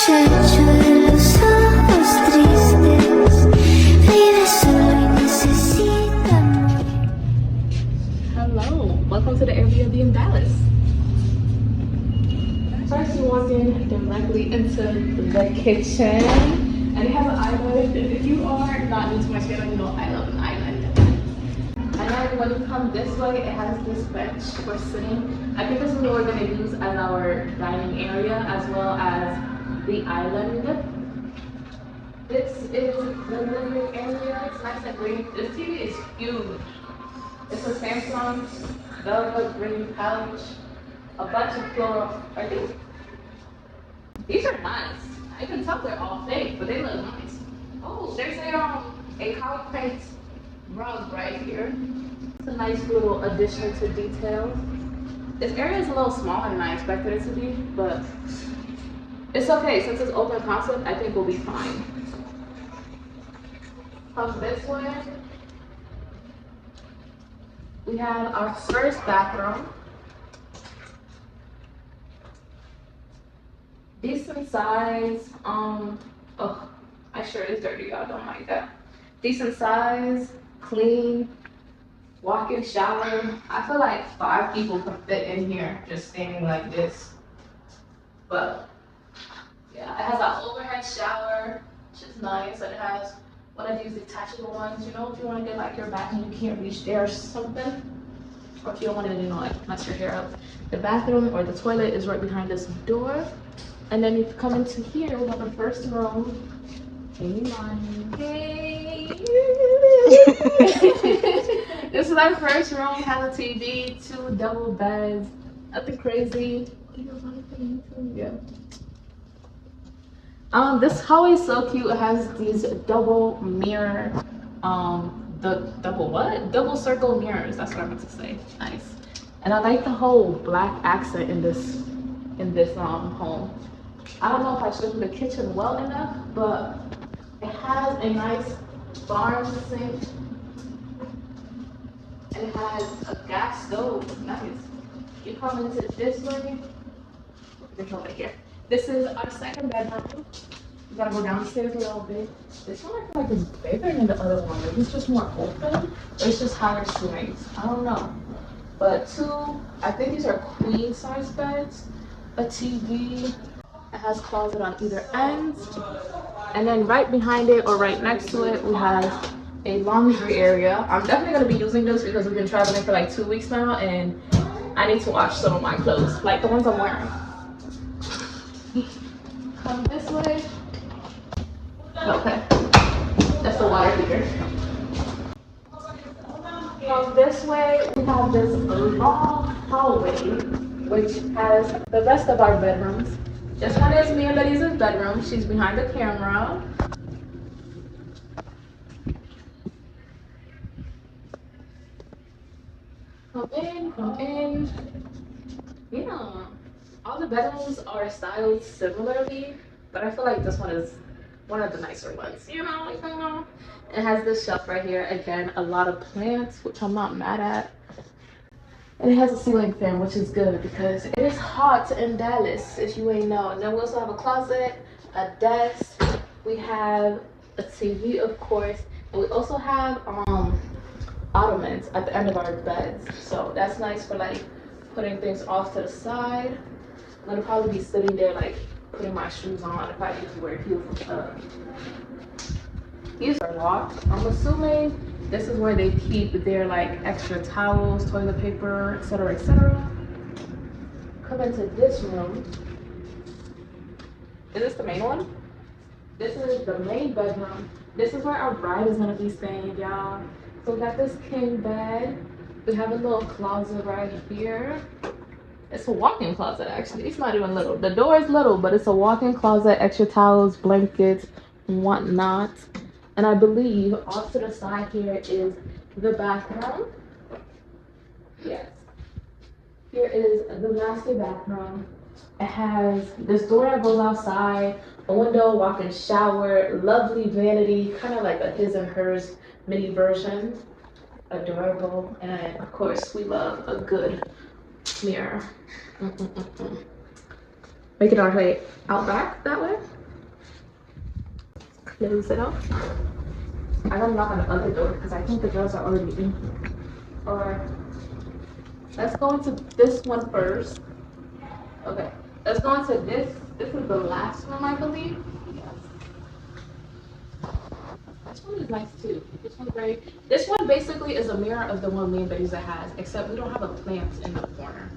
muchacho de los ojos tristes vive solo y necesita amor. Hello, welcome to the Airbnb in Dallas. First, you walk in directly into the kitchen, and it has an island. If you are not new to my channel, you know I love an island. And then when you come this way, it has this bench for sitting. I think this is what we're gonna use as our dining area, as well as the island. This is the living area. It's nice and green. This TV is huge. It's a Samsung velvet green couch, a bunch of floral. Are these are nice. I can tell they're all fake, but they look nice. Oh, there's a cow paint rug right here. It's a nice little addition to detail. This area is a little smaller than I expected it to be, but it's okay. Since it's open concept, I think we'll be fine. Come this way. We have our first bathroom. Decent size. Oh, my shirt is dirty, y'all. Don't mind that. Decent size, clean, walk-in shower. I feel like 5 people could fit in here just standing like this. But yeah, it has an overhead shower, which is nice. And it has one of these detachable ones. You know, if you want to get like your bathroom, you can't reach there or something. Or if you don't want to, you know, like mess your hair up. The bathroom or the toilet is right behind this door. And then if you come into here, we have the first room. Hey, Lonnie. Hey. This is our first room. It has a TV, 2 double beds. Nothing crazy. Yeah. This hallway is so cute. It has these double mirror, the double what? Double circle mirrors. That's what I meant to say. Nice. And I like the whole black accent in this home. I don't know if I showed you the kitchen well enough, but it has a nice barn sink. And it has a gas stove. Nice. You come into this way. There's over here. This is our second bedroom. You gotta go downstairs a little bit. This one I feel like is bigger than the other one. Maybe it's just more open, or it's just higher ceilings. I don't know. But 2, I think these are queen size beds. A TV. It has closet on either end. And then right behind it or right next to it, we have a laundry area. I'm definitely gonna be using this because we've been traveling for like 2 weeks now, and I need to wash some of my clothes, like the ones I'm wearing. Come this way. Okay, that's the water heater. Come this way, we have this long hallway, which has the rest of our bedrooms. This one is me and Betty's bedroom. She's behind the camera. Come in. Yeah, all the bedrooms are styled similarly, but I feel like this one is one of the nicer ones. You know. It has this shelf right here. Again, a lot of plants, which I'm not mad at. And it has a ceiling fan, which is good because it is hot in Dallas, if you ain't know. And then we also have a closet, a desk. We have a TV, of course, and we also have ottomans at the end of our beds. So that's nice for like putting things off to the side. I'm gonna probably be sitting there like putting my shoes on if I need to wear heels and stuff. These are locked. I'm assuming this is where they keep their like extra towels, toilet paper, etc., etc. Come into this room. Is this the main one? This is the main bedroom. This is where our bride is gonna be staying, y'all. So we got this king bed. We have a little closet right here. It's a walk-in closet, actually. It's not even little. The door is little, but it's a walk-in closet, extra towels, blankets, and whatnot. And I believe off to the side here is the bathroom. Yes. Here is the master bathroom. It has this door that goes outside, a window, walk-in shower, lovely vanity, kind of like a his and hers mini version. Adorable. And of course, we love a good mirror. make it our way out back that way. Close it up. I gotta knock on the other door because I think the girls are already in here. Or let's go into this one first. Okay, let's go into this. This is the last room, I believe. Yes. This one is nice too. This one's very. This one basically is a mirror of the one me and Betty's that has, except we don't have a plant in the corner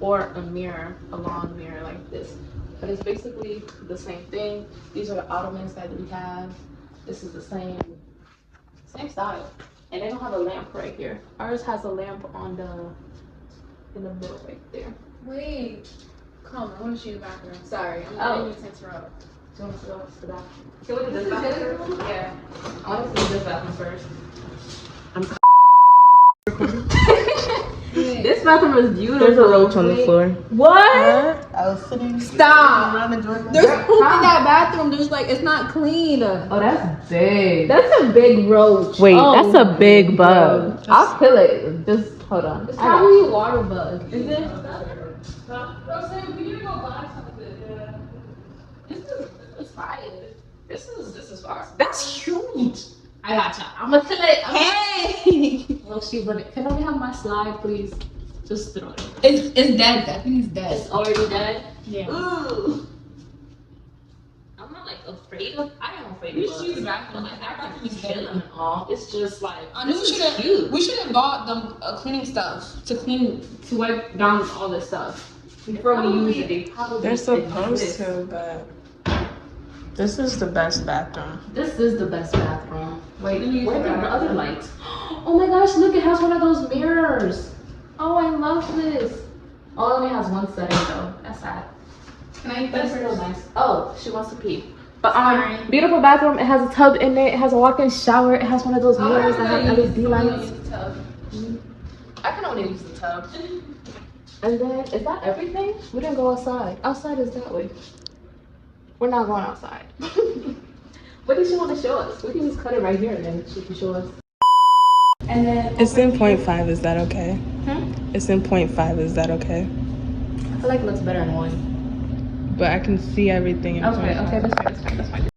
or a mirror, a long mirror like this. But it's basically the same thing. These are the ottomans that we have. This is the same style. And they don't have a lamp right here. Ours has a lamp on in the middle right there. Wait. Come, I want to show you the bathroom. Sorry, I'm Oh. going to interrupt. Do you want to go to the bathroom? Can we do this bathroom? Yeah. I want to see this bathroom first. This bathroom is beautiful. There's a roach on the floor. What? I was sitting. Stop! I'm enjoying my There's bath. poop in that bathroom. There's like, it's not clean. Oh, that's big. That's a big roach. Wait, Oh, that's a big bug. I'll kill it. Just hold on. It's probably a water bug. Is it? This is fire. This is fire. That's huge. I gotcha. I'm gonna kill it. Hey! Oh, she would it. Can I have my slide, please? Just throw it. It's dead. I think it's dead. It's already dead. Yeah. Ooh. I'm not like afraid of. I am afraid We of. should use the bugs. bathroom. Like, That bathroom is chilling dead. and all. It's just like We should have bought them cleaning stuff to wipe down all this stuff before we use it. They're supposed to, but this is the best bathroom. This is the best bathroom. Wait, where are the other lights? Oh my gosh, look, it has one of those mirrors. Oh, I love this. Oh, it only has one setting though. That's sad. Can I eat But that it's still first? nice. Oh, she wants to pee. But Sorry. beautiful bathroom. It has a tub in it. It has a walk-in shower. It has one of those mirrors that have LED lights. I can only use the tub. And then, is that everything? We didn't go outside. Outside is that way. We're not going outside. What did she want to show us? We can just cut it right here and then she can show us. And then It's in 0.5, is that okay? Hmm? It's in 0.5, is that okay? I feel like it looks better in one. But I can see everything in Okay, 0.5. okay, that's fine, that's fine, that's fine.